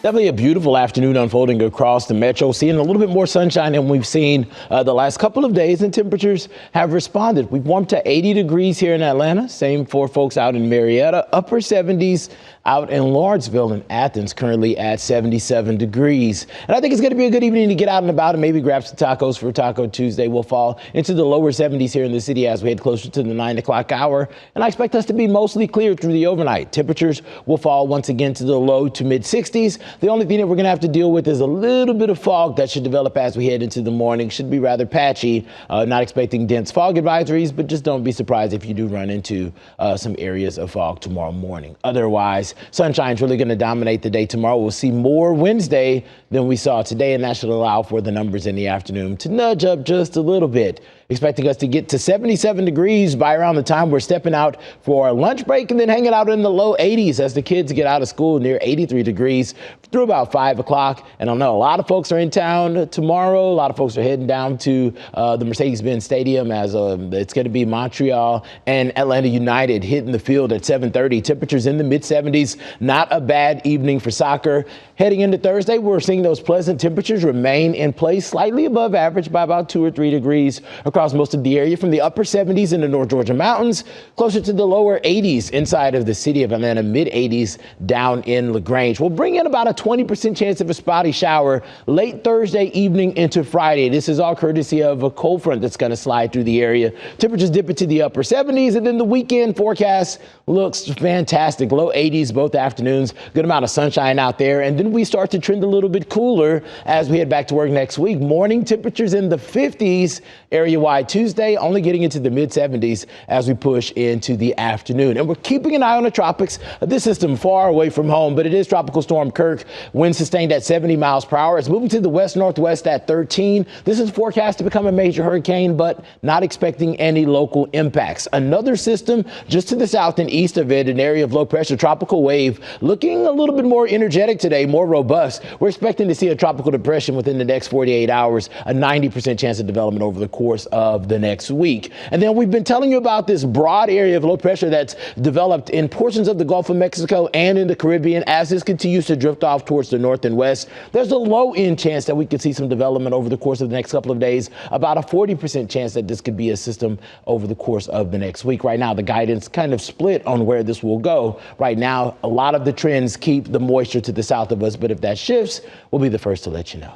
Definitely a beautiful afternoon unfolding across the metro, seeing a little bit more sunshine than we've seen the last couple of days, and temperatures have responded. We've warmed to 80 degrees here in Atlanta. Same for folks out in Marietta. Upper 70s out in Lawrenceville and Athens, currently at 77 degrees. And I think it's going to be a good evening to get out and about and maybe grab some tacos for Taco Tuesday. We'll fall into the lower 70s here in the city as we head closer to the 9 o'clock hour. And I expect us to be mostly clear through the overnight. Temperatures will fall once again to the low to mid 60s. The only thing that we're going to have to deal with is a little bit of fog that should develop as we head into the morning. Should be rather patchy. Not expecting dense fog advisories, but just don't be surprised if you do run into some areas of fog tomorrow morning. Otherwise, sunshine's really going to dominate the day tomorrow. We'll see more Wednesday than we saw today, and that should allow for the numbers in the afternoon to nudge up just a little bit. Expecting us to get to 77 degrees by around the time we're stepping out for our lunch break, and then hanging out in the low 80s as the kids get out of school, near 83 degrees through about 5 o'clock. And I know a lot of folks are in town tomorrow. A lot of folks are heading down to the Mercedes-Benz Stadium as it's going to be Montreal and Atlanta United hitting the field at 7:30. Temperatures in the mid 70s. Not a bad evening for soccer. Heading into Thursday, we're seeing those pleasant temperatures remain in place, slightly above average by about 2 or 3 degrees across most of the area, from the upper 70s in the North Georgia mountains, closer to the lower 80s inside of the city of Atlanta, mid 80s down in LaGrange. We'll bring in about a 20% chance of a spotty shower late Thursday evening into Friday. This is all courtesy of a cold front that's going to slide through the area. Temperatures dip into the upper 70s, and then the weekend forecast looks fantastic. Low 80s both afternoons, good amount of sunshine out there, and then we start to trend a little bit cooler as we head back to work next week. Morning temperatures in the 50s area-wide Tuesday, only getting into the mid 70s as we push into the afternoon. And we're keeping an eye on the tropics. This system far away from home, but it is Tropical Storm Kirk. Winds sustained at 70 miles per hour. It's moving to the west-northwest at 13. This is forecast to become a major hurricane, but not expecting any local impacts. Another system just to the south and east of it, an area of low pressure tropical wave, looking a little bit more energetic today, more robust. We're expecting to see a tropical depression within the next 48 hours, a 90% chance of development over the course of the next week. And then we've been telling you about this broad area of low pressure that's developed in portions of the Gulf of Mexico and in the Caribbean. As this continues to drift off towards the north and west, there's a low end chance that we could see some development over the course of the next couple of days, about a 40% chance that this could be a system over the course of the next week. Right now, the guidance kind of split on where this will go. Right now, a lot of the trends keep the moisture to the south of us, but if that shifts, we'll be the first to let you know.